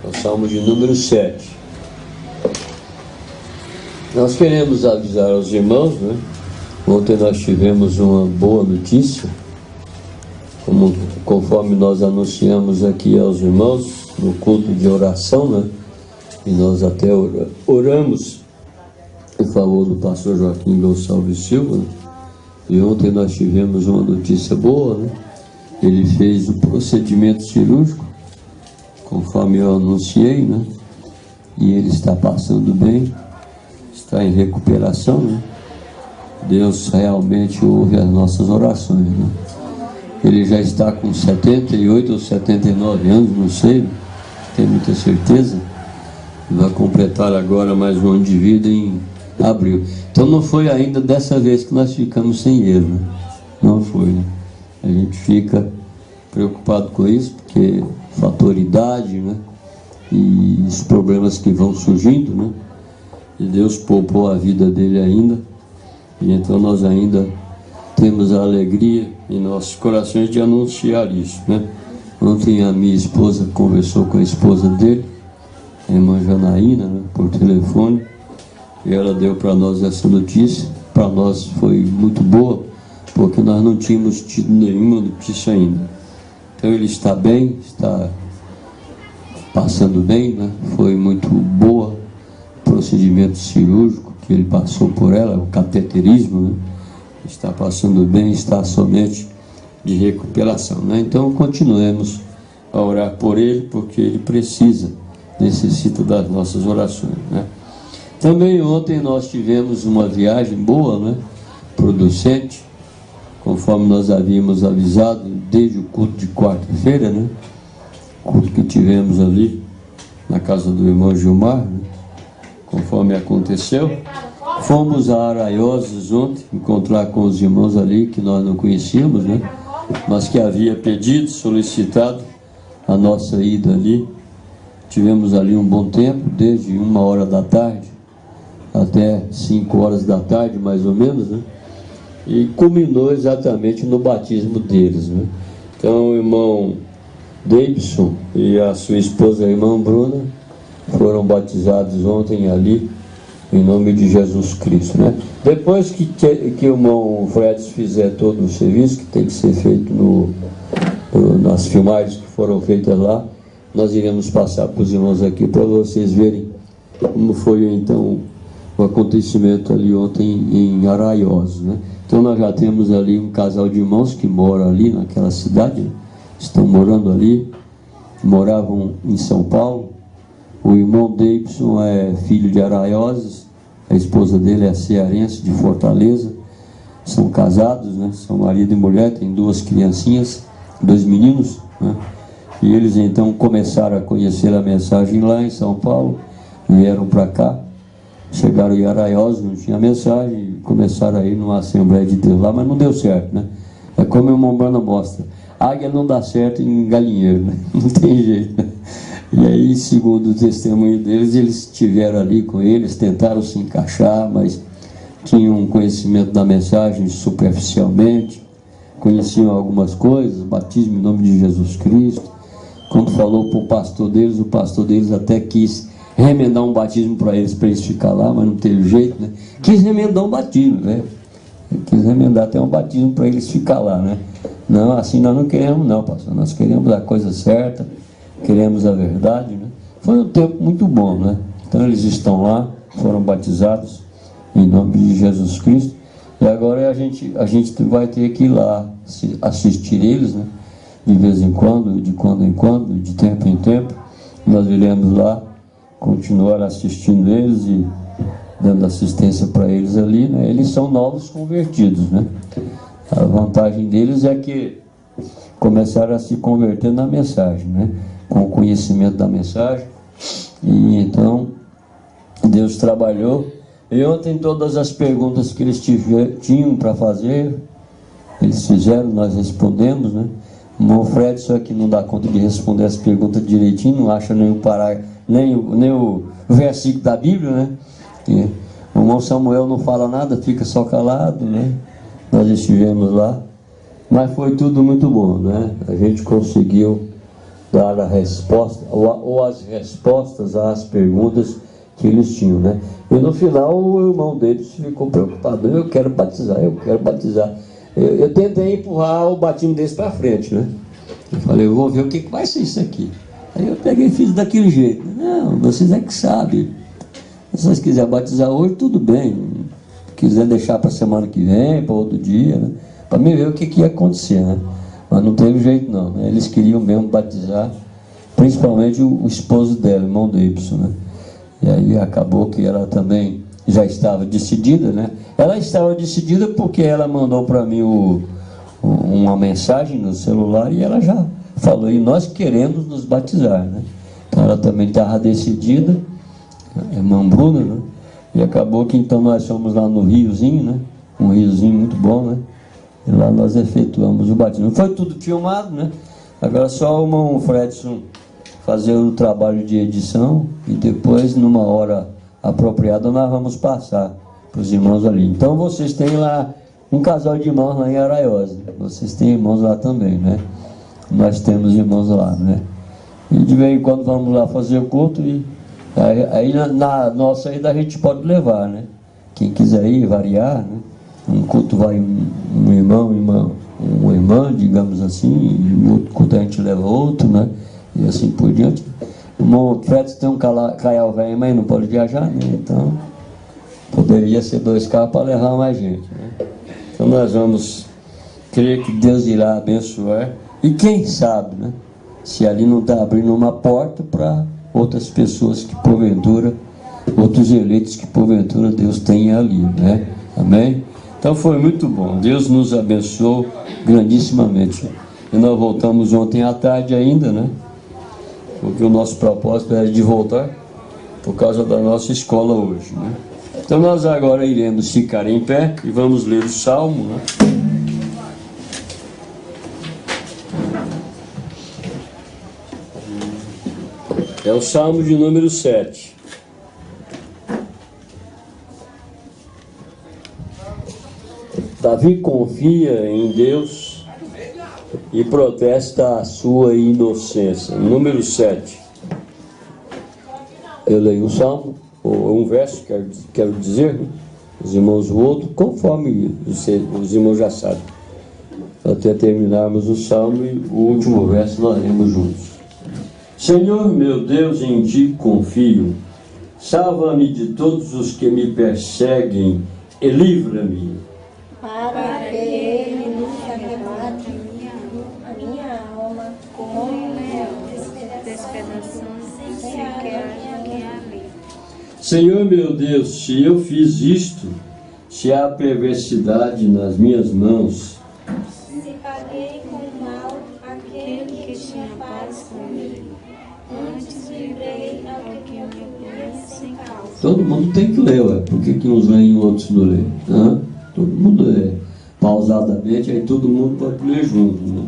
É o Salmo de número 7. Nós queremos avisar aos irmãos, né? Ontem nós tivemos uma boa notícia, conforme nós anunciamos aqui aos irmãos no culto de oração, né? E nós até oramos em favor do pastor Joaquim Gonçalves Silva, né? E ontem nós tivemos uma notícia boa, né? Ele fez o procedimento cirúrgico, conforme eu anunciei, né? E ele está passando bem, está em recuperação, né? Deus realmente ouve as nossas orações, né? Ele já está com 78 ou 79 anos, não sei, não tenho muita certeza. Vai completar agora mais um ano de vida em abril. Então não foi ainda dessa vez que nós ficamos sem ele, né? Não foi, né? A gente fica preocupado com isso, porque fator idade, né? E os problemas que vão surgindo, né? E Deus poupou a vida dele ainda. E então nós ainda temos a alegria em nossos corações de anunciar isso, né? Ontem a minha esposa conversou com a esposa dele, a irmã Janaína, né, por telefone, e ela deu para nós essa notícia. Para nós foi muito boa, porque nós não tínhamos tido nenhuma notícia ainda. Então ele está bem, está passando bem, né? Foi muito boa o procedimento cirúrgico que ele passou por ela, o cateterismo, né? Está passando bem, está somente de recuperação, né? Então continuemos a orar por ele, porque ele necessita das nossas orações, né? Também ontem nós tivemos uma viagem boa, né? Producente, conforme nós havíamos avisado desde o culto de quarta-feira, né? Culto que tivemos ali na casa do irmão Gilmar, né? Conforme aconteceu. Fomos a Araioses ontem, encontrar com os irmãos ali que nós não conhecíamos, né? Mas que havia pedido, solicitado a nossa ida ali. Tivemos ali um bom tempo, desde 1h da tarde até 5h da tarde, mais ou menos, né? E culminou exatamente no batismo deles, né? Então o irmão Davidson e a sua esposa, a irmã Bruna, foram batizados ontem ali, em nome de Jesus Cristo, né? Depois que o irmão Fred fizer todo o serviço que tem que ser feito nas filmagens que foram feitas lá, nós iremos passar para os irmãos aqui para vocês verem como foi então o acontecimento ali ontem em Araioses, né? Então nós já temos ali um casal de irmãos que mora ali naquela cidade, né? Estão morando ali, moravam em São Paulo. O irmão Davidson é filho de Araioses, a esposa dele é cearense de Fortaleza, são casados, né? São marido e mulher, têm 2 criancinhas, 2 meninos, né? E eles então começaram a conhecer a mensagem lá em São Paulo, vieram para cá, chegaram em Araioses, não tinha mensagem, começaram a ir numa Assembleia de Deus lá, mas não deu certo, né? É como o irmão Brana mostra, águia não dá certo em galinheiro, né? Não tem jeito, né? E aí, segundo o testemunho deles, eles estiveram ali com eles, tentaram se encaixar, mas tinham um conhecimento da mensagem superficialmente, conheciam algumas coisas, batismo em nome de Jesus Cristo. Quando falou para o pastor deles até quis remendar um batismo para eles ficar lá, mas não teve jeito, né? Quis remendar um batismo, né? Quis remendar até um batismo para eles ficar lá, né? Não, assim nós não queremos não, pastor, nós queremos a coisa certa, queremos a verdade, né? Foi um tempo muito bom, né? Então eles estão lá, foram batizados em nome de Jesus Cristo, e agora a gente vai ter que ir lá assistir eles, né? De vez em quando, de quando em quando, de tempo em tempo, nós iremos lá continuar assistindo eles e dando assistência para eles ali, né? Eles são novos convertidos, né? A vantagem deles é que começaram a se converter na mensagem, né? Com o conhecimento da mensagem. E então Deus trabalhou. E ontem todas as perguntas que eles tinham para fazer, eles fizeram, nós respondemos, né? O irmão Fred só que não dá conta de responder as perguntas direitinho, não acha nem o versículo da Bíblia, né? E o irmão Samuel não fala nada, fica só calado, né? Nós estivemos lá, mas foi tudo muito bom, né? A gente conseguiu dar a resposta, ou as respostas às perguntas que eles tinham, né? E no final o irmão deles ficou preocupado. Eu quero batizar. Eu tentei empurrar o batismo deles para frente, né? Eu falei, eu vou ver o que vai ser isso aqui. Aí eu peguei e fiz daquele jeito. Não, vocês é que sabem. Se vocês quiserem batizar hoje, tudo bem. Se quiser deixar para semana que vem, para outro dia, né? Para mim ver o que ia acontecer, né? Mas não teve jeito não, né? Eles queriam mesmo batizar, principalmente o esposo dela, o irmão do Y, né? E aí acabou que ela também já estava decidida, né? Ela estava decidida porque ela mandou para mim uma mensagem no celular e ela já falou, e nós queremos nos batizar, né? Então ela também estava decidida, a irmã Bruna, né? E acabou que então nós fomos lá no riozinho, né? Um riozinho muito bom, né? E lá nós efetuamos o batismo. Foi tudo filmado, né? Agora só o irmão Fredson fazer o trabalho de edição e depois, numa hora apropriada, nós vamos passar para os irmãos ali. Então vocês têm lá um casal de irmãos lá em Araiosa. Vocês têm irmãos lá também, né? Nós temos irmãos lá, né? E de vez em quando vamos lá fazer o culto e aí na nossa ida a gente pode levar, né? Quem quiser ir, variar, né? Um culto vai um irmão, uma irmã, digamos assim, e no outro culto a gente leva outro, né? E assim por diante. O irmão Fred tem um caial velho, mas não pode viajar, né? Então poderia ser 2 carros para levar mais gente, né? Então nós vamos crer que Deus irá abençoar. E quem sabe, né? Se ali não está abrindo uma porta para outras pessoas que porventura, outros eleitos que porventura Deus tenha ali, né? Amém? Então foi muito bom. Deus nos abençoou grandissimamente. E nós voltamos ontem à tarde ainda, né? Porque o nosso propósito era de voltar por causa da nossa escola hoje, né? Então nós agora iremos ficar em pé e vamos ler o Salmo, né? É o Salmo de número 7. Davi confia em Deus e protesta a sua inocência. Número 7. Eu leio o Salmo, ou um verso, quero dizer, né? Os irmãos o outro, conforme os irmãos já sabem. Até terminarmos o Salmo e o último verso nós lemos juntos. Senhor meu Deus, em ti confio. Salva-me de todos os que me perseguem e livra-me. Para que ele nos arrebate a minha alma como despedaçando sem quer que ali. Senhor meu Deus, se eu fiz isto, se há perversidade nas minhas mãos, Se paguei com mal aquele que tinha paz comigo, antes livrei ao que me opunha sem causa. todo mundo tem que ler, ué. Por que uns leem e outros não leem? Hã? Todo mundo lê pausadamente, aí todo mundo pode ler junto, né?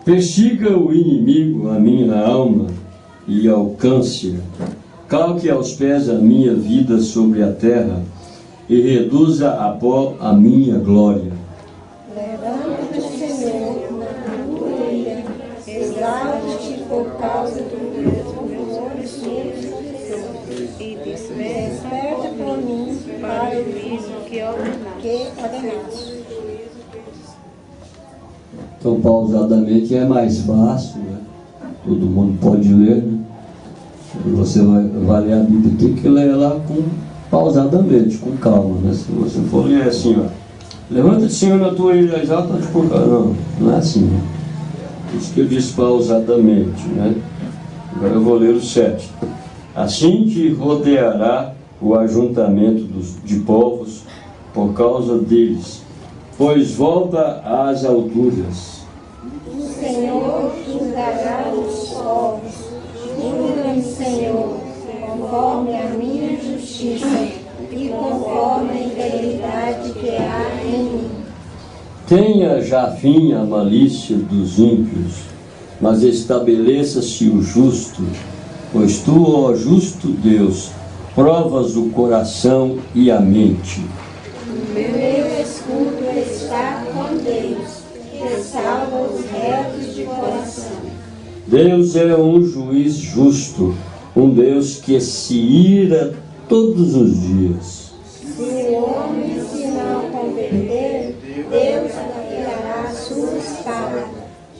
Persiga o inimigo a minha alma e alcance-a. Calque aos pés a minha vida sobre a terra e reduza a pó a minha glória. Levanta-te, Senhor, na tua ira, exalte-te por causa do meu espírito e desperta por mim para o juízo que ordenaste. Então, pausadamente é mais fácil, né? Todo mundo pode ler, né? E você vai ler a Bíblia, tem que ler ela pausadamente, com calma, né? Se você for ler assim, ó, levanta-te, Senhor, na tua ira, exalta-te por causa. Não é assim, né? Isso que eu disse pausadamente, né? Agora eu vou ler o 7. Assim te rodeará o ajuntamento de povos por causa deles, pois volta às alturas. O Senhor julgará os povos. Julga-me, Senhor, conforme a minha justiça e conforme a integridade que há em mim. Tenha já fim a malícia dos ímpios, mas estabeleça-se o justo, pois tu, ó justo Deus, provas o coração e a mente. Meu escudo está com Deus, que salva os retos de coração. Deus é um juiz justo, um Deus que se ira todos os dias. Se o homem se não converter, Deus atirará a sua espada.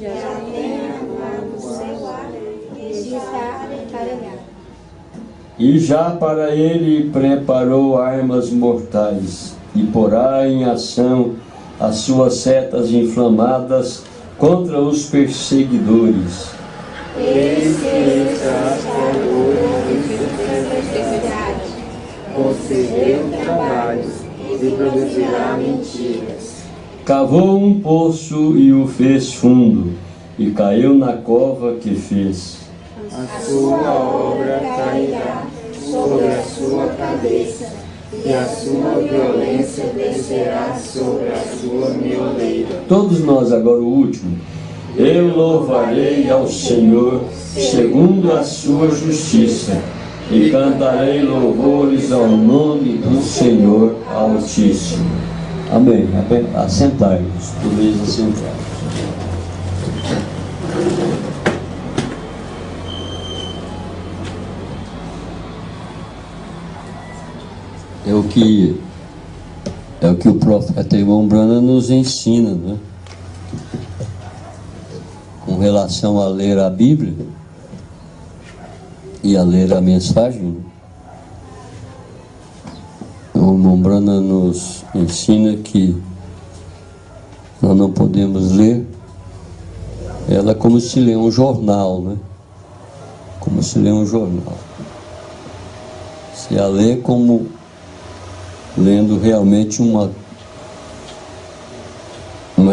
Já tem armado o seu ar e está encarregado. E já para ele preparou armas mortais, e porá em ação as suas setas inflamadas contra os perseguidores. Eis que está de perversidade, concedeu trabalhos e produzirá mentiras. Cavou um poço e o fez fundo, e caiu na cova que fez. A sua obra cairá sobre a sua cabeça, e a sua violência descerá sobre a sua mioleira. Todos nós, agora o último. Eu louvarei ao Senhor segundo a sua justiça, e cantarei louvores ao nome do Senhor Altíssimo. Amém. Assentai-vos, podeis assentar. É o que o profeta irmão Brana nos ensina, né? Com relação a ler a Bíblia e a ler a mensagem, né? O irmão Brana nos ensina que nós não podemos ler ela como se lê um jornal, né? Como se lê um jornal. Se a lê como lendo realmente uma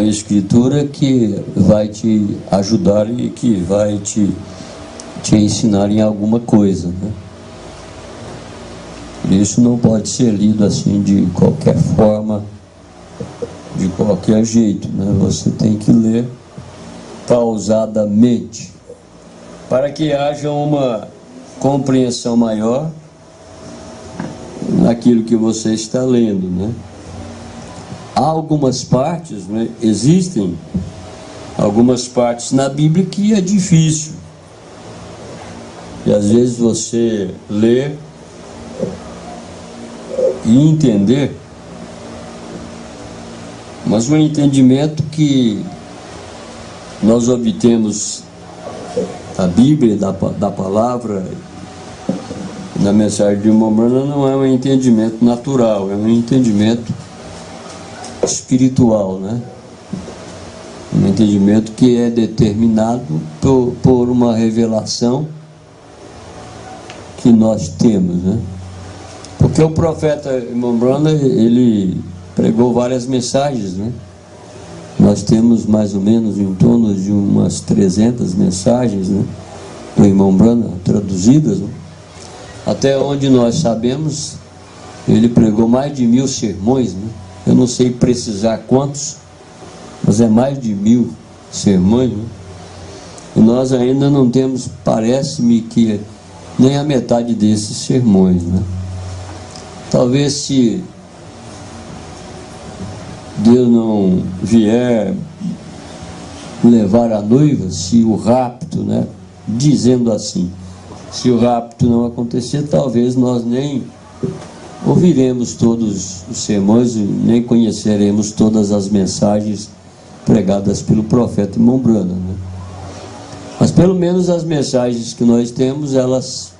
escritura que vai te ajudar e que vai te ensinar em alguma coisa, né? Isso não pode ser lido assim de qualquer forma, de qualquer jeito, né? Você tem que ler pausadamente, para que haja uma compreensão maior naquilo que você está lendo, né? Há algumas partes, né? Existem algumas partes na Bíblia que é difícil, e às vezes você lê e entender, mas o entendimento que nós obtemos da Bíblia, da palavra, da mensagem de irmão Brana, não é um entendimento natural, é um entendimento espiritual, né? Um entendimento que é determinado por uma revelação que nós temos, né? Porque o profeta irmão Brana, ele pregou várias mensagens, né? Nós temos mais ou menos em torno de umas 300 mensagens, né, do irmão Brana, traduzidas, né? Até onde nós sabemos, ele pregou mais de 1000 sermões, né? Eu não sei precisar quantos, mas é mais de 1000 sermões, né? E nós ainda não temos, parece-me que nem a metade desses sermões, né? Talvez, se Deus não vier levar a noiva, se o rapto, né, dizendo assim, se o rapto não acontecer, talvez nós nem ouviremos todos os sermões e nem conheceremos todas as mensagens pregadas pelo profeta irmão Brana, né? Mas pelo menos as mensagens que nós temos, elas,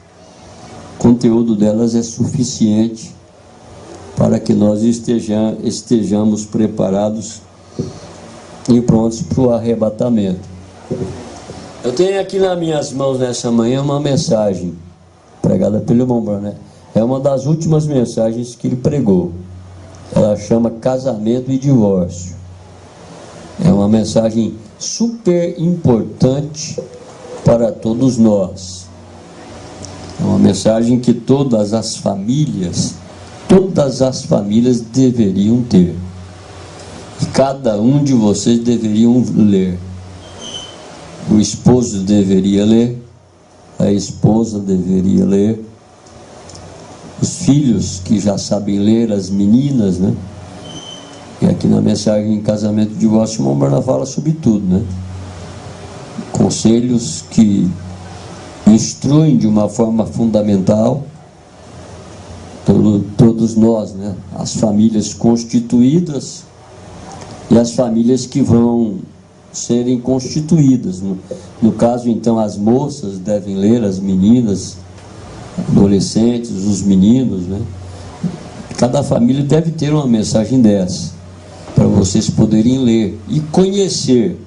o conteúdo delas é suficiente para que nós estejamos preparados e prontos para o arrebatamento. Eu tenho aqui nas minhas mãos nessa manhã uma mensagem pregada pelo irmão Brana, né? É uma das últimas mensagens que ele pregou. Ela chama Casamento e Divórcio. É uma mensagem super importante para todos nós. É uma mensagem que todas as famílias deveriam ter. E cada um de vocês deveriam ler. O esposo deveria ler, a esposa deveria ler, os filhos que já sabem ler, as meninas, né? E aqui na mensagem em Casamento e Divórcio, o irmão Brana fala sobre tudo, né? Com conselhos que instruem de uma forma fundamental todos nós, né? As famílias constituídas e as famílias que vão serem constituídas. No caso, então, as moças devem ler, as meninas, adolescentes, os meninos, né? Cada família deve ter uma mensagem dessa, para vocês poderem ler e conhecer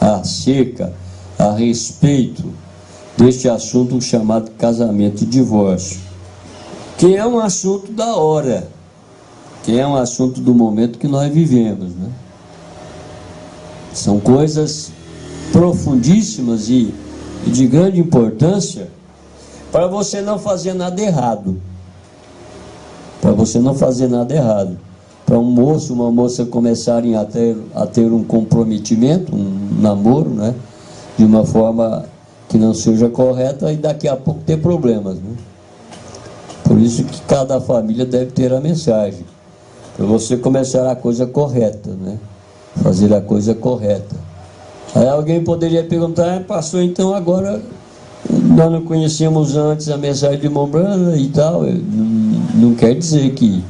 acerca, a respeito deste assunto chamado casamento e divórcio, que é um assunto da hora, que é um assunto do momento que nós vivemos, né? São coisas profundíssimas e de grande importância para você não fazer nada errado. Para você não fazer nada errado. Para um moço, uma moça começarem a ter um comprometimento, um namoro, né? De uma forma que não seja correta e daqui a pouco ter problemas, né? Por isso que cada família deve ter a mensagem. Para você começar a coisa correta, né? Fazer a coisa correta. Aí alguém poderia perguntar, pastor, então agora nós não conhecíamos antes a mensagem de irmão Branham e tal. Não quer dizer que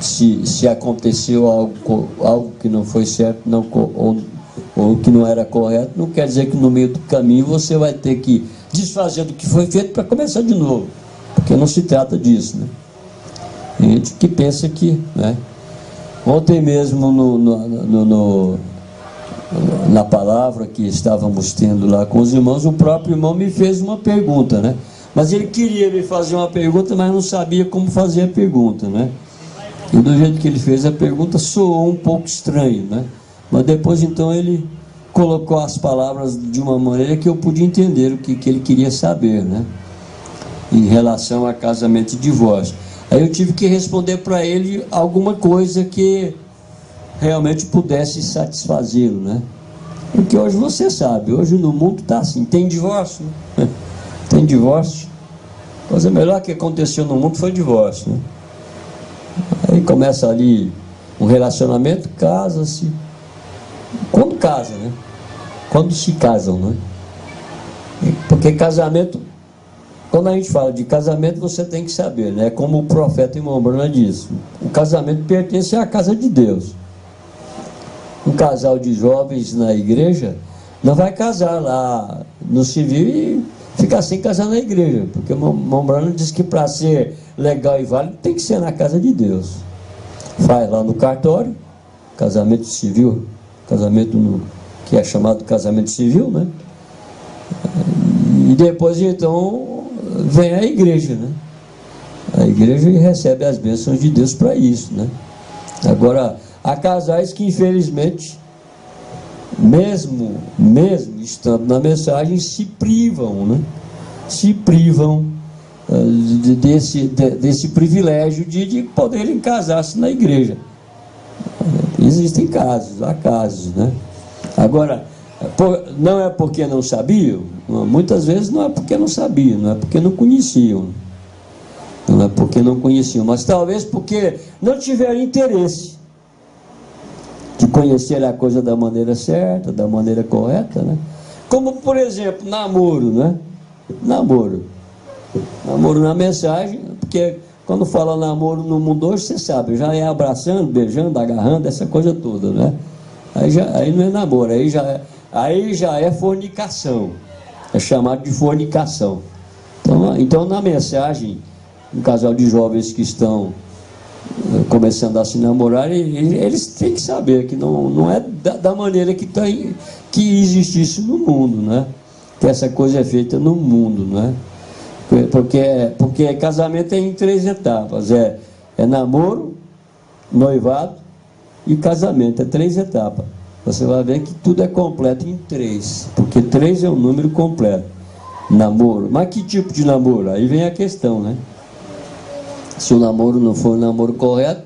se aconteceu algo que não foi certo ou que não era correto, não quer dizer que no meio do caminho você vai ter que desfazer do que foi feito para começar de novo, porque não se trata disso, né? Tem gente que pensa que, né? Ontem mesmo na palavra que estávamos tendo lá com os irmãos, o próprio irmão me fez uma pergunta, né? Mas ele queria me fazer uma pergunta, mas não sabia como fazer a pergunta, né? E do jeito que ele fez a pergunta, soou um pouco estranho, né? Mas depois então ele colocou as palavras de uma maneira que eu pude entender o que ele queria saber, né? Em relação a casamento e divórcio. Aí eu tive que responder para ele alguma coisa que realmente pudesse satisfazê-lo, né? Porque hoje você sabe, hoje no mundo está assim, tem divórcio, né? Tem divórcio. A coisa melhor que aconteceu no mundo foi divórcio, né? Aí começa ali um relacionamento, casa-se. Quando casa, né? Quando se casam, né? Porque casamento, quando a gente fala de casamento, você tem que saber, né? Como o profeta irmão Branham disse, o casamento pertence à casa de Deus. Um casal de jovens na igreja não vai casar lá no civil e ficar sem casar na igreja, porque o irmão Branham diz que para ser legal e válido tem que ser na casa de Deus. Faz lá no cartório, casamento civil, casamento que é chamado casamento civil, né? E depois então vem a igreja, né? A igreja recebe as bênçãos de Deus para isso, né? Agora, há casais que infelizmente, mesmo estando na mensagem, se privam, né? Se privam desse privilégio de poderem casar-se na igreja. Existem casos, há casos, né? Agora, não é porque não sabiam, muitas vezes não é porque não sabiam, não é porque não conheciam, não é porque não conheciam, mas talvez porque não tiveram interesse de conhecer a coisa da maneira certa, da maneira correta, né? Como, por exemplo, namoro, né? Namoro na mensagem, porque quando fala namoro no mundo hoje, você sabe, já é abraçando, beijando, agarrando, essa coisa toda, né? Aí não é namoro, aí já é fornicação, é chamado de fornicação. Então na mensagem, um casal de jovens que estão começando a se namorar, eles têm que saber que não é da maneira que existe isso no mundo, né? Que essa coisa é feita no mundo, né? Porque casamento é em 3 etapas, é namoro, noivado e casamento, é 3 etapas. Você vai ver que tudo é completo em 3, porque 3 é um número completo. Namoro, mas que tipo de namoro? Aí vem a questão, né? Se o namoro não for um namoro correto,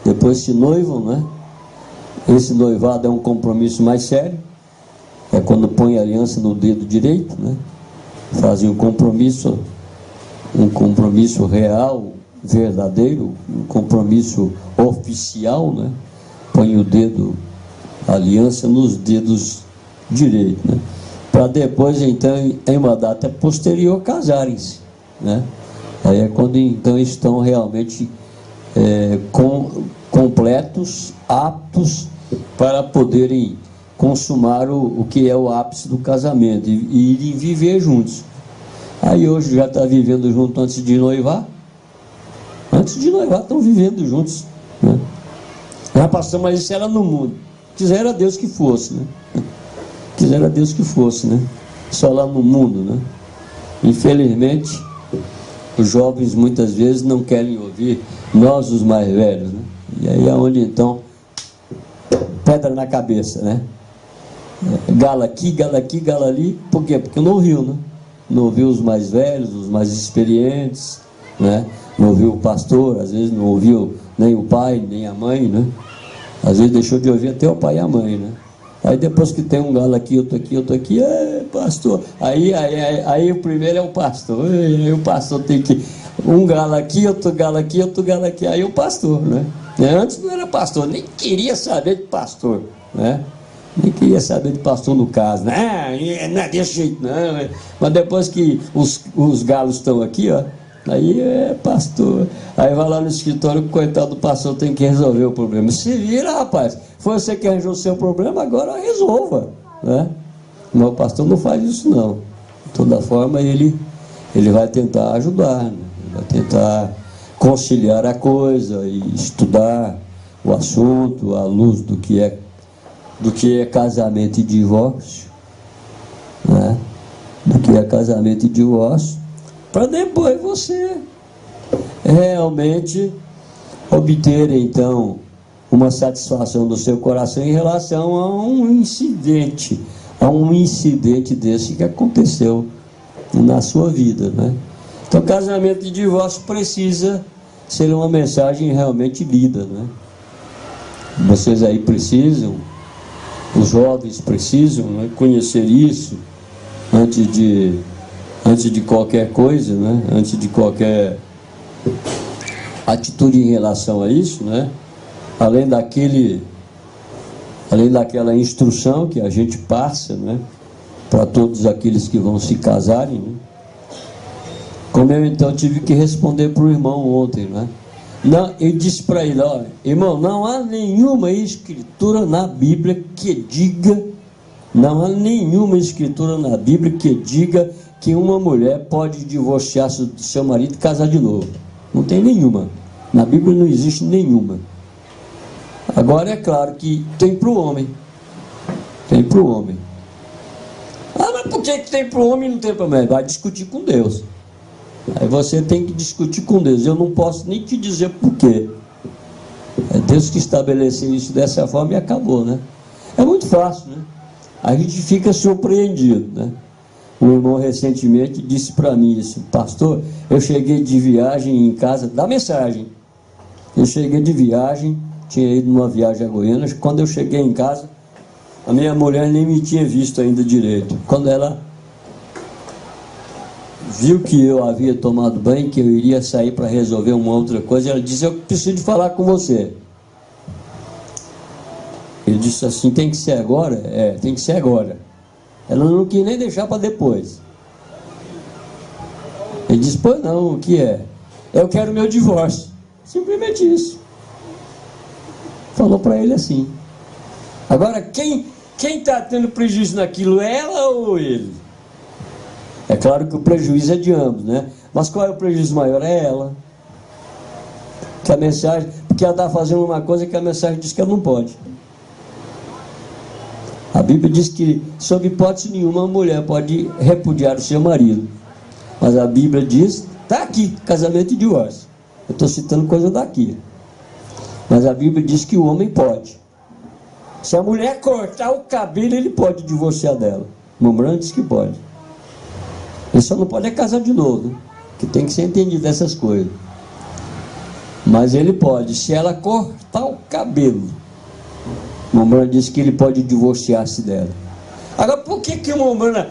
depois se noivam, né? Esse noivado é um compromisso mais sério, é quando põe a aliança no dedo direito, né? Fazem um compromisso real, verdadeiro, um compromisso oficial, né? Põe o dedo, a aliança nos dedos direito, né? Para depois, então, em uma data posterior, casarem-se, né? Aí é quando, então, estão realmente completos, aptos para poderem consumar o que é o ápice do casamento e irem viver juntos. Aí hoje já está vivendo junto antes de noivar. Antes de noivar estão vivendo juntos, né? Já passou, mas isso era no mundo. Quisera Deus que fosse, né? Quisera Deus que fosse, né? Só lá no mundo, né? Infelizmente, os jovens muitas vezes não querem ouvir nós, os mais velhos, né? E aí é onde então pedra na cabeça, né? Gala aqui, gala aqui, gala ali. Por quê? Porque não ouviu, né? Não ouviu os mais velhos, os mais experientes, né? Não ouviu o pastor, às vezes não ouviu nem o pai, nem a mãe, né? Às vezes deixou de ouvir até o pai e a mãe, né? Aí depois que tem um galo aqui, outro aqui, pastor. Aí o primeiro é o pastor. Aí o pastor tem que... Um galo aqui, outro galo aqui, outro galo aqui. Aí o pastor, né? Antes não era pastor, nem queria saber de pastor, né? Nem queria saber de pastor no caso, né? Não é desse jeito, não. Mas depois que os galos estão aqui, ó, aí é pastor. Aí vai lá no escritório, o coitado do pastor tem que resolver o problema. Se vira, rapaz. Foi você que arranjou o seu problema, agora resolva, né? Mas o pastor não faz isso, não. De toda forma, ele vai tentar ajudar, né? Vai tentar conciliar a coisa e estudar o assunto à luz do que é casamento e divórcio, né? Do que é casamento e divórcio, para depois você realmente obter então uma satisfação do seu coração em relação a um incidente desse que aconteceu na sua vida, né? Então, casamento e divórcio precisa ser uma mensagem realmente lida, né? Vocês aí precisam, os jovens precisam, né, conhecer isso antes de qualquer coisa, né? Antes de qualquer atitude em relação a isso, né? Além daquela instrução que a gente passa, né, para todos aqueles que vão se casarem, né? Como eu então tive que responder para o irmão ontem, né? Não, eu disse para ele, olha, irmão, não há nenhuma escritura na Bíblia que diga, não há nenhuma escritura na Bíblia que diga que uma mulher pode divorciar do seu marido e casar de novo. Não tem nenhuma. Na Bíblia não existe nenhuma. Agora é claro que tem para o homem. Tem para o homem. Ah, mas por que tem para o homem e não tem para a mulher? Vai discutir com Deus. Aí você tem que discutir com Deus. Eu não posso nem te dizer por quê. É Deus que estabeleceu isso dessa forma e acabou, né? É muito fácil, né? A gente fica surpreendido, né? Um irmão recentemente disse para mim assim, pastor, eu cheguei de viagem em casa, dá mensagem. Eu cheguei de viagem, tinha ido numa viagem a Goiânia, quando eu cheguei em casa, a minha mulher nem me tinha visto ainda direito. Quando ela viu que eu havia tomado banho, que eu iria sair para resolver uma outra coisa, ela disse, eu preciso de falar com você. Ele disse assim, tem que ser agora? É, tem que ser agora. Ela não quis nem deixar para depois. Ele disse, pois não, o que é? Eu quero meu divórcio. Simplesmente isso. Falou para ele assim. Agora, quem está tendo prejuízo naquilo, ela ou ele? É claro que o prejuízo é de ambos, né? Mas qual é o prejuízo maior? É ela. Que a mensagem, porque ela está fazendo uma coisa que a mensagem diz que ela não pode. A Bíblia diz que, sob hipótese nenhuma, a mulher pode repudiar o seu marido. Mas a Bíblia diz, está aqui, casamento e divórcio. Eu estou citando coisa daqui. Mas a Bíblia diz que o homem pode. Se a mulher cortar o cabelo, ele pode divorciar dela. Mambrão diz que pode. Ele só não pode casar de novo, né? Que tem que ser entendido essas coisas. Mas ele pode, se ela cortar o cabelo. Mambrana disse que ele pode divorciar-se dela. Agora, por que o Mambrana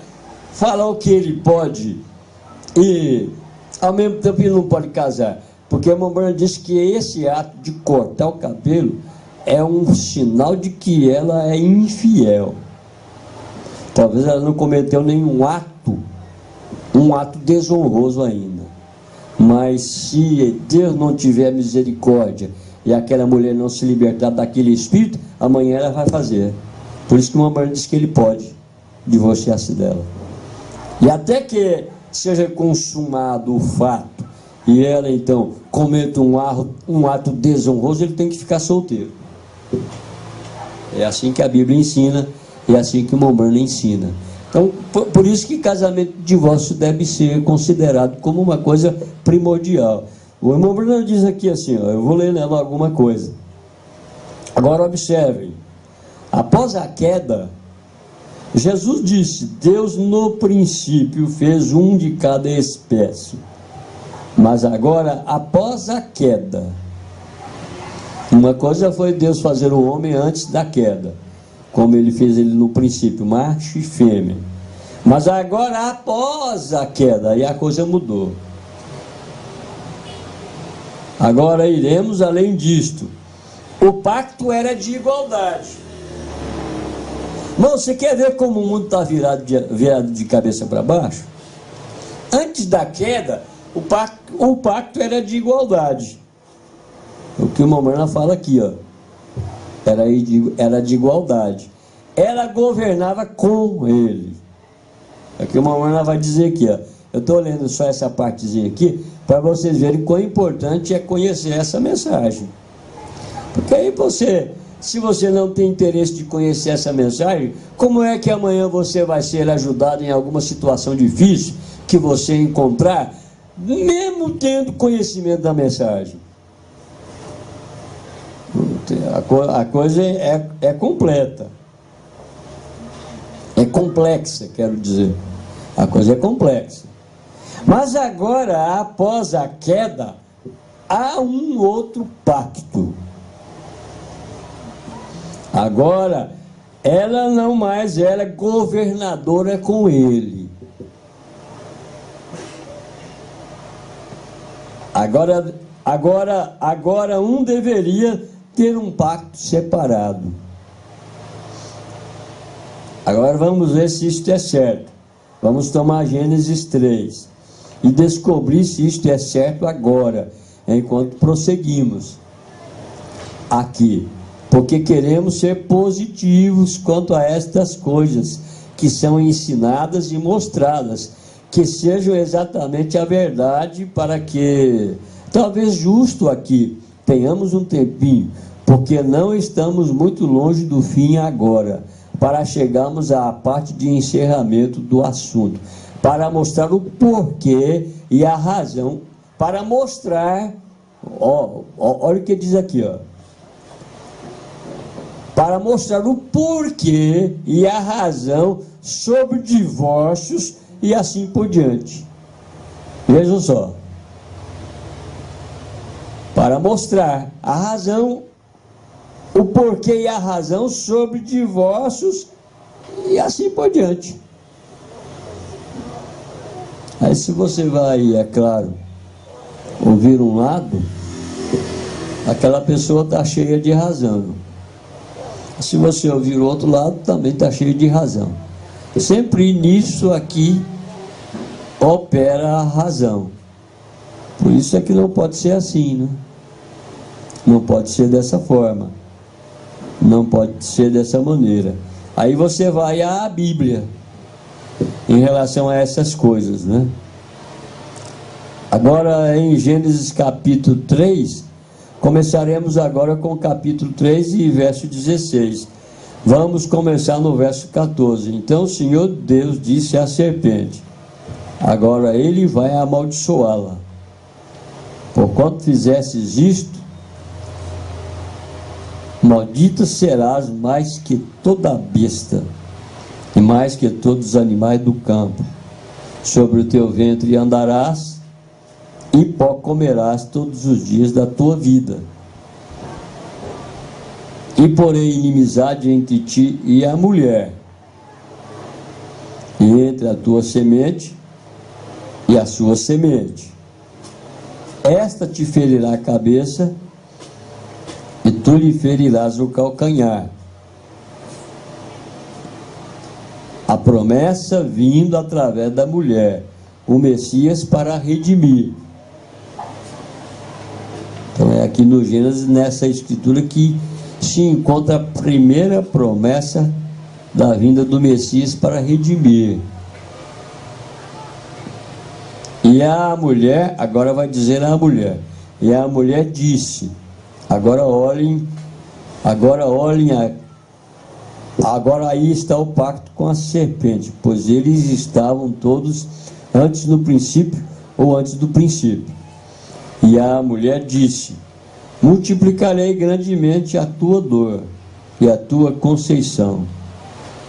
falou que ele pode e ao mesmo tempo ele não pode casar? Porque o Mambrana disse que esse ato de cortar o cabelo é um sinal de que ela é infiel. Talvez ela não cometeu nenhum ato, um ato desonroso ainda. Mas se Deus não tiver misericórdia e aquela mulher não se libertar daquele espírito, amanhã ela vai fazer. Por isso que o Mamãe diz que ele pode divorciar-se dela. E até que seja consumado o fato e ela então cometa um ato desonroso, ele tem que ficar solteiro. É assim que a Bíblia ensina, é assim que o Mamãe ensina. Então, por isso que casamento e divórcio deve ser considerado como uma coisa primordial. O irmão Bruno diz aqui assim, ó, eu vou ler nela alguma coisa. Agora observem, após a queda, Jesus disse, Deus no princípio fez um de cada espécie, mas agora após a queda, uma coisa foi Deus fazer o homem antes da queda, como ele fez ele no princípio, macho e fêmea, mas agora após a queda, aí a coisa mudou. Agora iremos além disto. O pacto era de igualdade. Irmão, você quer ver como o mundo está virado de cabeça para baixo? Antes da queda, o pacto era de igualdade. O que o Mamãe fala aqui, ó, era de igualdade. Ela governava com ele. Aqui o Mamãe vai dizer aqui, ó, eu estou lendo só essa partezinha aqui, para vocês verem quão importante é conhecer essa mensagem. Porque aí se você não tem interesse de conhecer essa mensagem, como é que amanhã você vai ser ajudado em alguma situação difícil que você encontrar, mesmo tendo conhecimento da mensagem? A coisa é completa. É complexa, quero dizer. A coisa é complexa. Mas agora, após a queda, há um outro pacto. Agora, ela não mais era governadora com ele. Agora um deveria ter um pacto separado. Agora vamos ver se isto é certo. Vamos tomar Gênesis 3 e descobrir se isto é certo agora, enquanto prosseguimos aqui. Porque queremos ser positivos quanto a estas coisas que são ensinadas e mostradas, que sejam exatamente a verdade, para que, talvez justo aqui, tenhamos um tempinho, porque não estamos muito longe do fim agora, para chegarmos à parte de encerramento do assunto, para mostrar o porquê e a razão, para mostrar, olha o que diz aqui, ó. Para mostrar o porquê e a razão sobre divórcios e assim por diante. Vejam só. Para mostrar a razão, o porquê e a razão sobre divórcios e assim por diante. Aí se você vai, é claro, ouvir um lado, aquela pessoa está cheia de razão. Se você ouvir o outro lado, também está cheio de razão. Sempre nisso aqui opera a razão. Por isso é que não pode ser assim, né? Não pode ser dessa forma. Não pode ser dessa maneira. Aí você vai à Bíblia em relação a essas coisas, né? Agora em Gênesis capítulo 3, começaremos agora com o capítulo 3 e verso 16. Vamos começar no verso 14. Então o Senhor Deus disse à serpente: agora ele vai amaldiçoá-la. Porquanto fizestes isto, maldita serás mais que toda besta, e mais que todos os animais do campo. Sobre o teu ventre andarás, e pó comerás todos os dias da tua vida. E porém inimizade entre ti e a mulher, e entre a tua semente e a sua semente. Esta te ferirá a cabeça, e tu lhe ferirás o calcanhar. promessa vindo através da mulher, o Messias para redimir. Então é aqui no Gênesis, nessa escritura, que se encontra a primeira promessa da vinda do Messias para redimir. E a mulher, agora vai dizer a mulher, e a mulher disse, agora aí está o pacto com a serpente, pois eles estavam todos antes no princípio, ou antes do princípio. E a mulher disse, multiplicarei grandemente a tua dor e a tua conceição.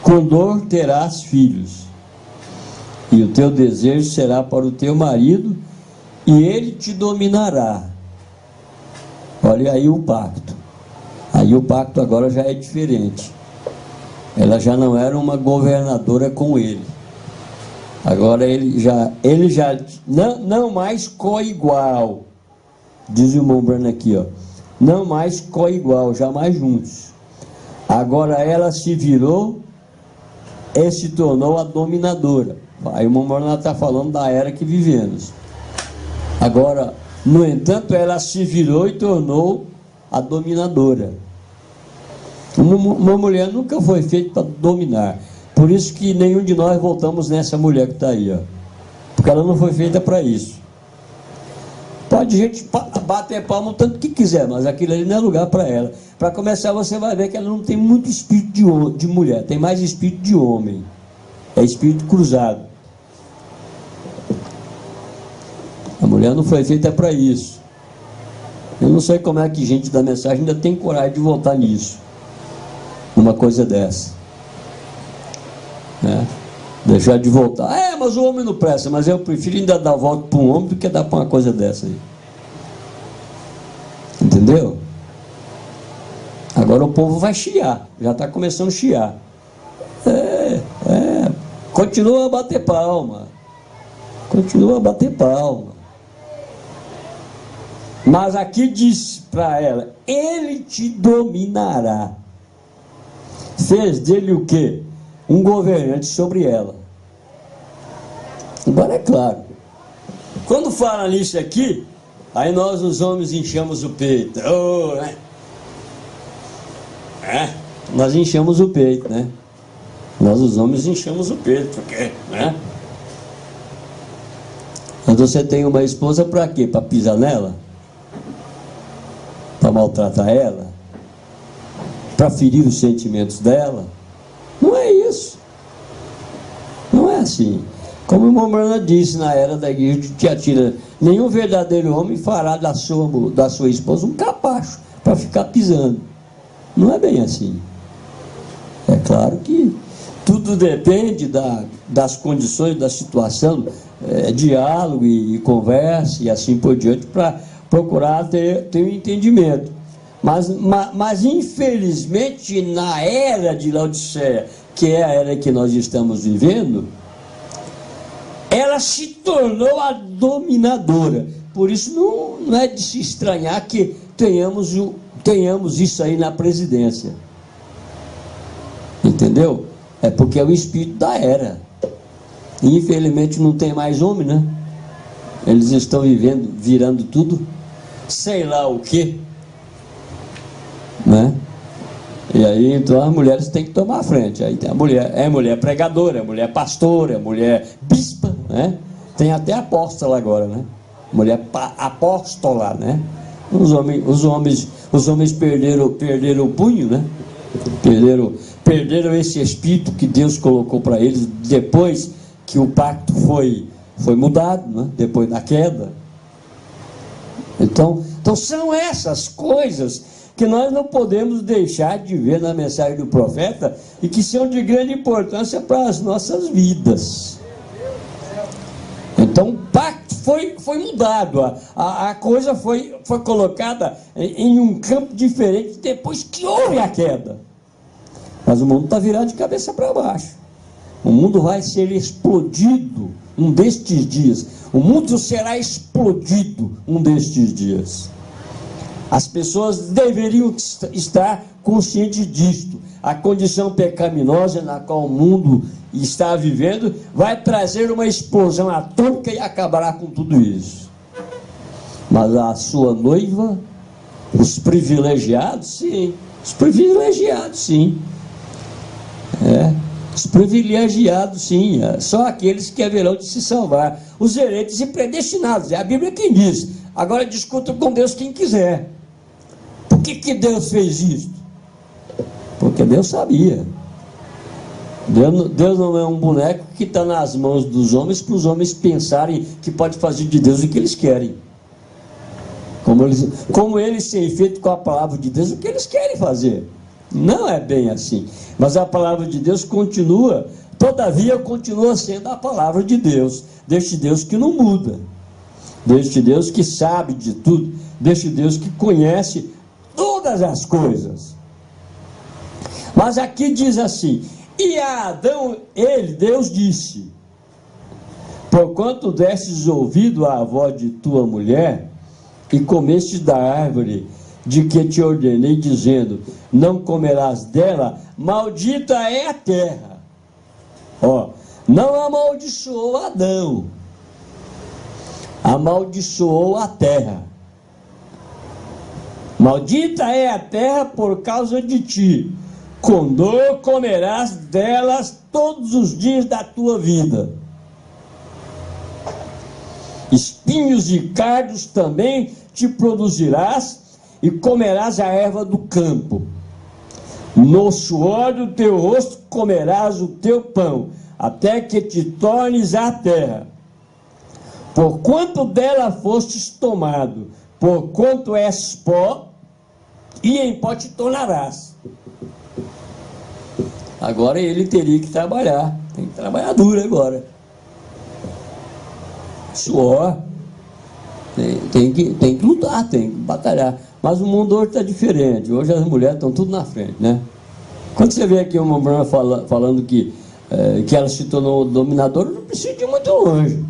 Com dor terás filhos, e o teu desejo será para o teu marido, e ele te dominará. Olha aí o pacto. Aí o pacto agora já é diferente. Ela já não era uma governadora com ele. Agora ele já não mais co-igual. Diz o irmão Bruno aqui, ó. Não mais co-igual, jamais juntos. Agora ela se virou e se tornou a dominadora. Aí o irmão Bruno está falando da era que vivemos. Agora, no entanto, ela se virou e tornou a dominadora. Uma mulher nunca foi feita para dominar. Por isso que nenhum de nós voltamos nessa mulher que está aí, ó. Porque ela não foi feita para isso. Pode gente bater palma o tanto que quiser, mas aquilo ali não é lugar para ela. Para começar, você vai ver que ela não tem muito espírito de mulher, tem mais espírito de homem. É espírito cruzado. A mulher não foi feita para isso. Eu não sei como é que gente da mensagem ainda tem coragem de voltar nisso. Uma coisa dessa. Né? Deixar de voltar. Mas o homem não presta. Mas eu prefiro ainda dar a volta para um homem do que dar para uma coisa dessa aí. Entendeu? Agora o povo vai chiar. Já está começando a chiar. Continua a bater palma. Continua a bater palma. Mas aqui diz para ela, ele te dominará. Fez dele o quê? Um governante sobre ela. Agora é claro, quando fala nisso aqui, aí nós os homens enchemos o peito. Nós enchemos o peito, né? Nós os homens enchemos o peito, porque, né? Mas você tem uma esposa para quê? Para pisar nela? Para maltratar ela? Para ferir os sentimentos dela? Não é isso. Não é assim. Como o irmão Brana disse na era da igreja de Tiatira, nenhum verdadeiro homem fará da sua esposa um capacho para ficar pisando. Não é bem assim. É claro que tudo depende das condições, da situação, diálogo e conversa e assim por diante, para procurar ter um entendimento. Mas infelizmente na era de Laodiceia, que é a era que nós estamos vivendo, ela se tornou a dominadora. Por isso não é de se estranhar que tenhamos isso aí na presidência. Entendeu? É porque é o espírito da era. E infelizmente não tem mais homem, né? Eles estão virando tudo, sei lá o quê, né? E aí então as mulheres têm que tomar a frente. Aí tem a mulher pregadora, mulher pastora, mulher bispa, né? Tem até apóstola agora, né? Mulher apóstola, né? Os homens perderam o punho, né? Perderam esse espírito que Deus colocou para eles depois que o pacto foi mudado, né? Depois da queda. Então são essas coisas que nós não podemos deixar de ver na mensagem do profeta e que são de grande importância para as nossas vidas. Então o pacto foi mudado, a coisa foi colocada em um campo diferente depois que houve a queda. Mas o mundo está virado de cabeça para baixo. O mundo vai ser explodido um destes dias. O mundo será explodido um destes dias. As pessoas deveriam estar conscientes disto. A condição pecaminosa na qual o mundo está vivendo, vai trazer uma explosão atômica e acabará com tudo isso. Mas a sua noiva, os privilegiados, sim. Os privilegiados, sim. Os privilegiados, sim. Só aqueles que haverão de se salvar. Os eleitos e predestinados. É a Bíblia quem diz. Agora discuta com Deus quem quiser. Por que Deus fez isso? Porque Deus sabia. Deus não é um boneco que está nas mãos dos homens para os homens pensarem que pode fazer de Deus o que eles querem. Como eles têm feito com a palavra de Deus o que eles querem fazer. Não é bem assim. Mas a palavra de Deus continua, todavia continua sendo a palavra de Deus. Deste Deus que não muda. Deste Deus que sabe de tudo. Deste Deus que conhece todas as coisas. Mas aqui diz assim: e a Adão, Deus disse: porquanto destes ouvido à voz de tua mulher, e comestes da árvore de que te ordenei, dizendo: não comerás dela, maldita é a terra. Não amaldiçoou Adão, amaldiçoou a terra. Maldita é a terra por causa de ti. Com dor comerás delas todos os dias da tua vida. Espinhos e cardos também te produzirás, e comerás a erva do campo. No suor do teu rosto comerás o teu pão, até que te tornes a terra. Porquanto dela fostes tomado, porquanto és pó, e em pó te tornarás. Agora ele teria que trabalhar, tem que trabalhar duro agora. Suor, tem que lutar, tem que batalhar. Mas o mundo hoje está diferente. Hoje as mulheres estão tudo na frente, né? Quando você vê aqui uma mulher falando que ela se tornou dominadora, não precisa ir muito longe.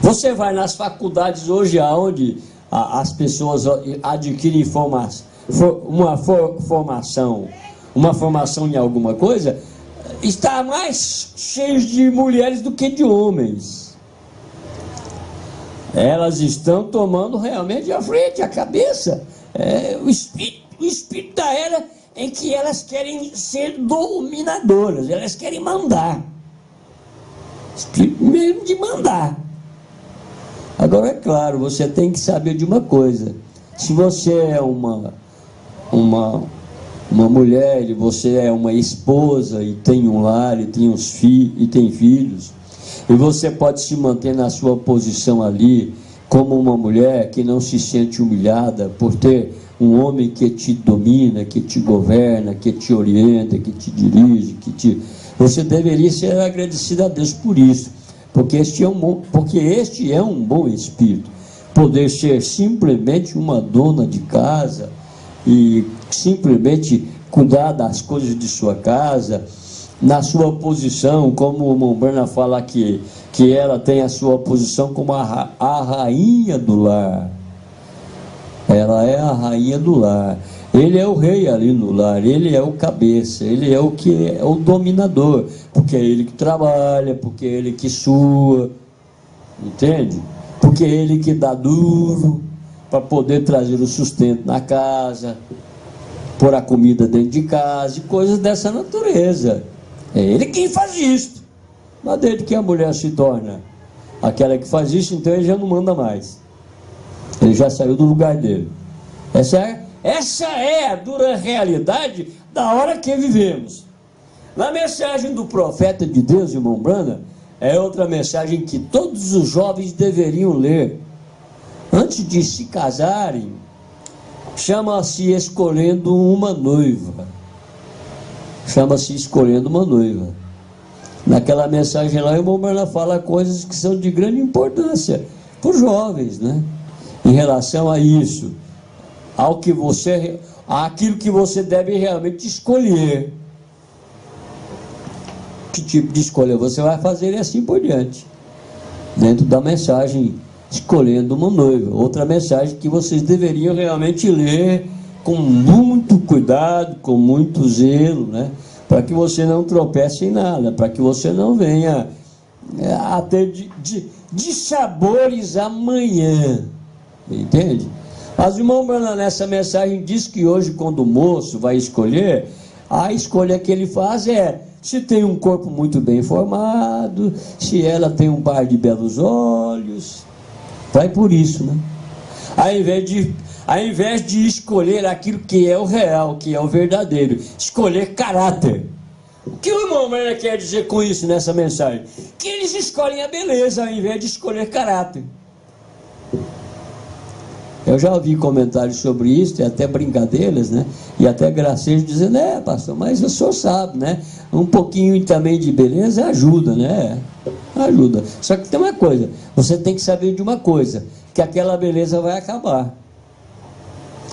Você vai nas faculdades hoje, onde as pessoas adquirem uma formação em alguma coisa, está mais cheio de mulheres do que de homens. Elas estão tomando realmente a frente, a cabeça. O espírito da era em que elas querem ser dominadoras, elas querem mandar. Espírito mesmo de mandar. Agora, é claro, você tem que saber de uma coisa: se você é uma mulher, e você é uma esposa, e tem um lar, e tem filhos, e você pode se manter na sua posição ali, como uma mulher que não se sente humilhada por ter um homem que te domina, que te governa, que te orienta, que te dirige, você deveria ser agradecido a Deus por isso, porque este é um bom espírito. Poder ser simplesmente uma dona de casa e simplesmente cuidar das coisas de sua casa, na sua posição, como o Mombrana fala que ela tem a sua posição como a rainha do lar. Ela é a rainha do lar. Ele é o rei ali no lar, ele é o cabeça, ele é o dominador, porque é ele que trabalha, porque é ele que sua, entende? Porque é ele que dá duro para poder trazer o sustento na casa, pôr a comida dentro de casa e coisas dessa natureza. É ele quem faz isso. Mas desde que a mulher se torna aquela que faz isso, então ele já não manda mais. Ele já saiu do lugar dele. Essa é a dura realidade da hora que vivemos. Na mensagem do profeta de Deus, irmão Brana, é outra mensagem que todos os jovens deveriam ler. Antes de se casarem, chama-se escolhendo uma noiva. Chama-se escolhendo uma noiva. Naquela mensagem lá, o irmão Brana fala coisas que são de grande importância para os jovens, né? Em relação a isso, àquilo que você deve realmente escolher. Que tipo de escolha você vai fazer e assim por diante. Dentro da mensagem, escolhendo uma noiva. Outra mensagem que vocês deveriam realmente ler com muito cuidado, com muito zelo, né? para que você não tropece em nada, para que você não venha a ter dissabores amanhã, entende? Mas o irmão Branham nessa mensagem diz que hoje, quando o moço vai escolher, a escolha que ele faz é se tem um corpo muito bem formado, se ela tem um par de belos olhos, vai por isso, né? Ao invés de escolher aquilo que é o real, que é o verdadeiro, escolher caráter. O que o irmão Branham quer dizer com isso nessa mensagem? Que eles escolhem a beleza ao invés de escolher caráter. Eu já ouvi comentários sobre isso, e até brincadeiras, né? E até gracejos dizendo, pastor, mas o senhor sabe, né? Um pouquinho também de beleza ajuda, né? Ajuda. Só que tem uma coisa, você tem que saber de uma coisa, que aquela beleza vai acabar.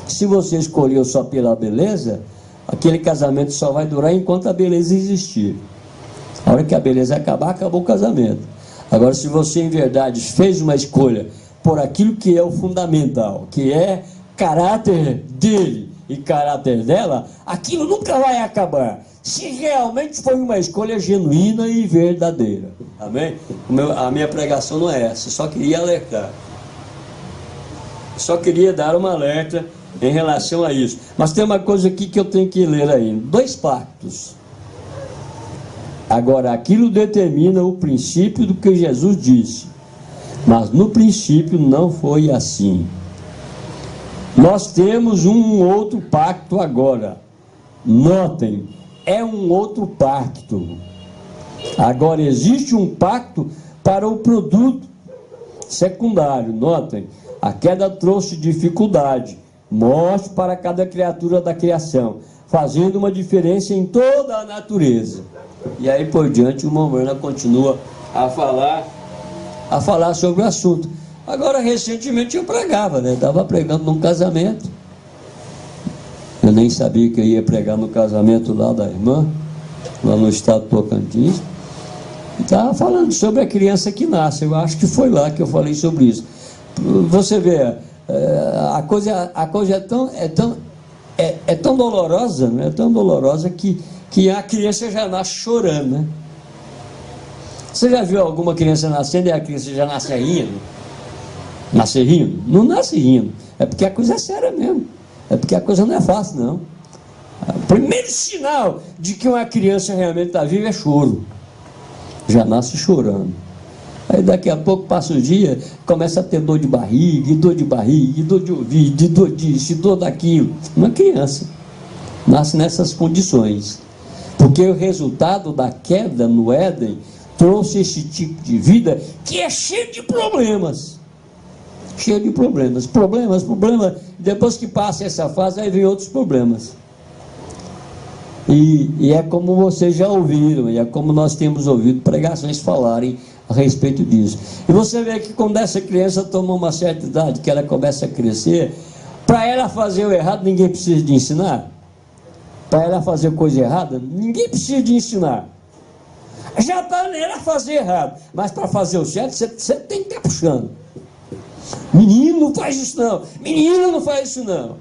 Se você escolheu só pela beleza, aquele casamento só vai durar enquanto a beleza existir. A hora que a beleza acabar, acabou o casamento. Agora, se você em verdade fez uma escolha por aquilo que é o fundamental, que é caráter dele e caráter dela, aquilo nunca vai acabar, se realmente foi uma escolha genuína e verdadeira. Amém? A minha pregação não é essa, só queria alertar. Só queria dar uma alerta em relação a isso. Mas tem uma coisa aqui que eu tenho que ler aí. 2 pactos. Agora, aquilo determina o princípio do que Jesus disse. Mas no princípio não foi assim. Nós temos um outro pacto agora. Notem, é um outro pacto. Agora existe um pacto para o produto secundário. Notem, a queda trouxe dificuldade, morte para cada criatura da criação, fazendo uma diferença em toda a natureza. E aí por diante o irmão Branham continua a falar sobre o assunto. Agora, recentemente eu pregava, né? Estava pregando num casamento. Eu nem sabia que eu ia pregar no casamento lá da irmã, lá no estado do Tocantins. Estava falando sobre a criança que nasce. Eu acho que foi lá que eu falei sobre isso. Você vê, a coisa é tão dolorosa, né? É tão dolorosa que a criança já nasce chorando, né? Você já viu alguma criança nascendo e a criança já nasce rindo? Nasce rindo? Não nasce rindo. É porque a coisa é séria mesmo. É porque a coisa não é fácil, não. O primeiro sinal de que uma criança realmente está viva é choro. Já nasce chorando. Aí daqui a pouco passa o dia, começa a ter dor de barriga, e dor de barriga, e dor de ouvido, e dor disso, e dor daquilo. Uma criança nasce nessas condições. Porque o resultado da queda no Éden trouxe esse tipo de vida que é cheio de problemas. Cheio de problemas. Problemas. Depois que passa essa fase, aí vem outros problemas. E é como vocês já ouviram, e é como nós temos ouvido pregações falarem a respeito disso. E você vê que quando essa criança toma uma certa idade, que ela começa a crescer, para ela fazer o errado, ninguém precisa de ensinar. Para ela fazer coisa errada, ninguém precisa de ensinar. Já está nela fazer errado, mas para fazer o certo, você tem que estar puxando. Menino, não faz isso não. Menina, não faz isso não.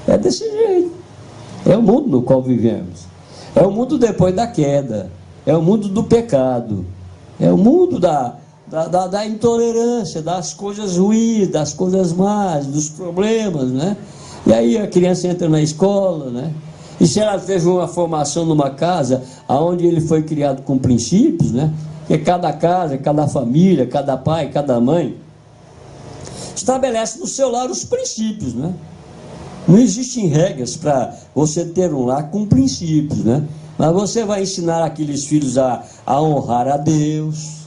É desse jeito. É o mundo no qual vivemos. É o mundo depois da queda. É o mundo do pecado. É o mundo da intolerância, das coisas ruins, das coisas más, dos problemas, né? E aí a criança entra na escola, né? E se ela teve uma formação numa casa onde ele foi criado com princípios, né? Que cada casa, cada família, cada pai, cada mãe estabelece no seu lar os princípios, né? Não existem regras para você ter um lar com princípios, né? Mas você vai ensinar aqueles filhos a honrar a Deus,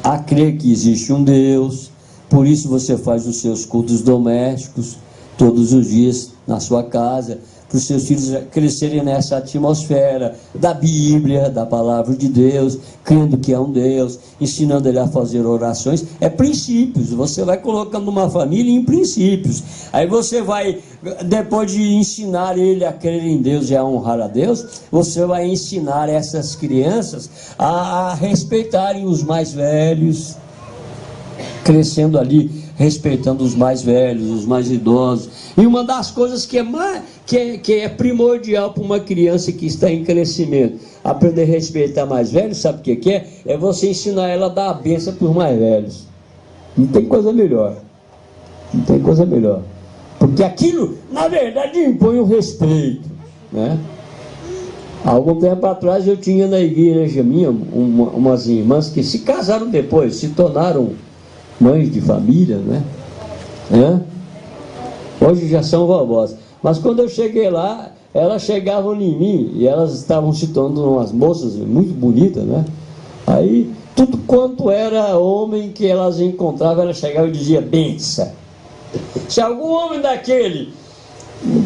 a crer que existe um Deus. Por isso você faz os seus cultos domésticos todos os dias na sua casa, para os seus filhos crescerem nessa atmosfera da Bíblia, da Palavra de Deus, crendo que é um Deus, ensinando ele a fazer orações. É princípios. Você vai colocando uma família em princípios. Aí você vai, depois de ensinar ele a crer em Deus e a honrar a Deus, você vai ensinar essas crianças a respeitarem os mais velhos, crescendo ali respeitando os mais velhos, os mais idosos. E uma das coisas que é primordial para uma criança que está em crescimento, aprender a respeitar mais velhos, sabe o que é? É você ensinar ela a dar a bênção para os mais velhos. Não tem coisa melhor. Não tem coisa melhor. Porque aquilo, na verdade, impõe o respeito, né? Há algum tempo atrás eu tinha na igreja minha umas irmãs que se casaram depois, se tornaram mães de família, né? Hoje já são vovós. Mas quando eu cheguei lá, elas chegavam em mim e elas estavam se tornando umas moças muito bonitas, né? Aí, tudo quanto era homem que elas encontravam, elas chegavam e diziam benção. Se algum homem daquele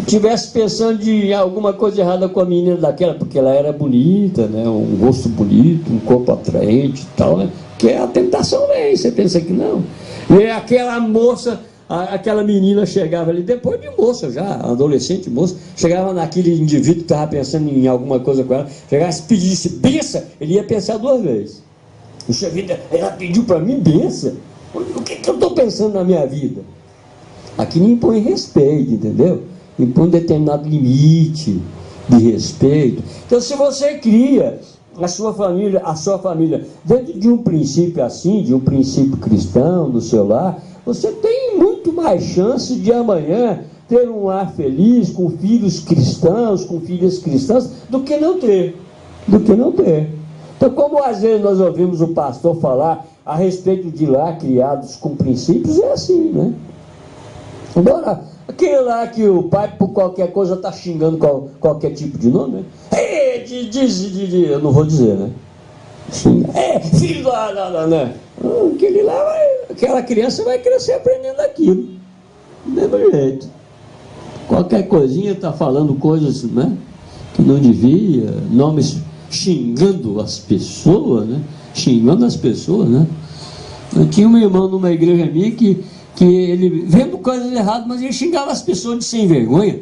tivesse pensando em alguma coisa errada com a menina daquela, porque ela era bonita, né? Um rosto bonito, um corpo atraente e tal, né? Que a tentação vem, você pensa que não. E aquela moça, aquela menina chegava ali, depois de moça já, adolescente moça, chegava naquele indivíduo que estava pensando em alguma coisa com ela, chegava e pedisse benção, ele ia pensar 2 vezes. Puxa vida, ela pediu para mim benção? O que eu estou pensando na minha vida? Aqui não impõe respeito, entendeu? Impõe um determinado limite de respeito. Então, se você cria a sua família dentro de um princípio assim, de um princípio cristão no seu lar, você tem muito mais chance de amanhã ter um lar feliz, com filhos cristãos, com filhas cristãs, do que não ter. Então, como às vezes nós ouvimos o pastor falar a respeito de lar criados com princípios, é assim, né? Agora, aquele lá que o pai, por qualquer coisa, está xingando qualquer tipo de nome, né? Eu não vou dizer, né? Xinga. Filho né? Aquela criança vai crescer aprendendo aquilo. Do mesmo jeito. Qualquer coisinha está falando coisas, né, que não devia, nomes xingando as pessoas, né? Eu tinha um irmão numa igreja minha que ele, vendo coisas erradas, mas ele xingava as pessoas de sem vergonha.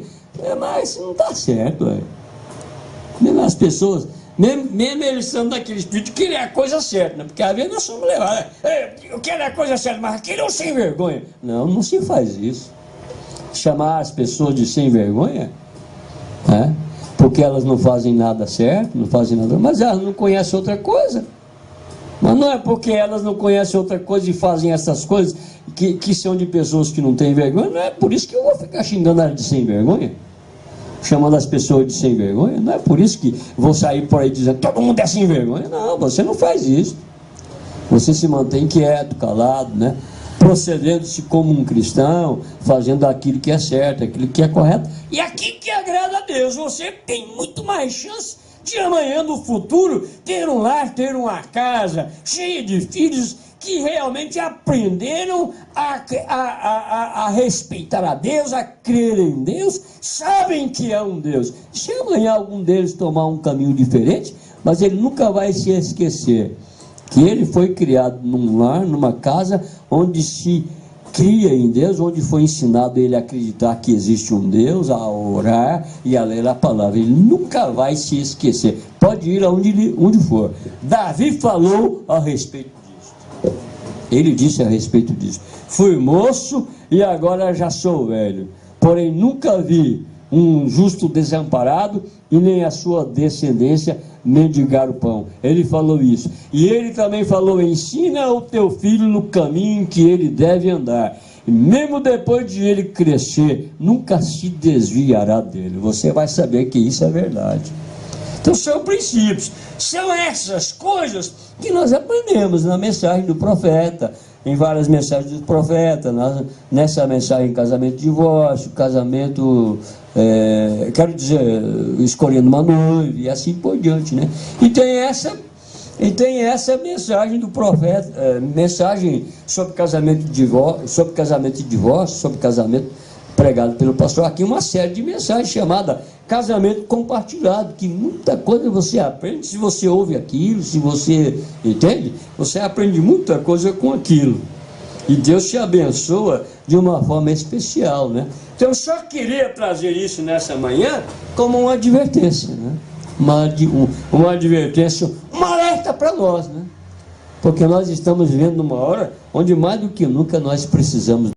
Mas não está certo, velho. Mesmo as pessoas, mesmo eles são daquele espírito que querer a coisa certa, né? Porque às vezes nós somos levados, eu quero a coisa certa, mas aquele é um sem vergonha. Não se faz isso. Chamar as pessoas de sem vergonha, né? Porque elas não fazem nada certo, mas elas não conhecem outra coisa. Mas não é porque elas não conhecem outra coisa e fazem essas coisas que são de pessoas que não têm vergonha, não é por isso que eu vou ficar xingando elas de sem vergonha, chamando as pessoas de sem vergonha, não é por isso que vou sair por aí dizendo todo mundo é sem vergonha. Não, você não faz isso. Você se mantém quieto, calado, né? Procedendo-se como um cristão, fazendo aquilo que é certo, aquilo que é correto e aquilo que agrada a Deus. Você tem muito mais chance de amanhã, no futuro, ter um lar, ter uma casa cheia de filhos que realmente aprenderam a respeitar a Deus, a crer em Deus, sabem que é um Deus. Se amanhã algum deles tomar um caminho diferente, mas ele nunca vai se esquecer que ele foi criado num lar, numa casa onde se cria em Deus, onde foi ensinado ele a acreditar que existe um Deus, a orar e a ler a palavra. Ele nunca vai se esquecer, pode ir onde for. Davi falou a respeito disso. Ele disse a respeito disso: fui moço e agora já sou velho, porém nunca vi um justo desamparado e nem a sua descendência mendigar o pão. Ele falou isso. E ele também falou: ensina o teu filho no caminho que ele deve andar, e mesmo depois de ele crescer, nunca se desviará dele. Você vai saber que isso é verdade. Então são princípios, são essas coisas que nós aprendemos na mensagem do profeta, em várias mensagens do profeta, nessa mensagem casamento e divórcio, escolhendo uma noiva e assim por diante, né? E tem essa mensagem do profeta, mensagem sobre casamento e divórcio, sobre casamento pregado pelo pastor aqui, uma série de mensagens chamada casamento compartilhado, que muita coisa você aprende se você ouve aquilo, se você entende, você aprende muita coisa com aquilo, e Deus te abençoa de uma forma especial, né? Então eu só queria trazer isso nessa manhã como uma advertência, né? Uma advertência, uma alerta para nós, né? Porque nós estamos vivendo numa hora onde mais do que nunca nós precisamos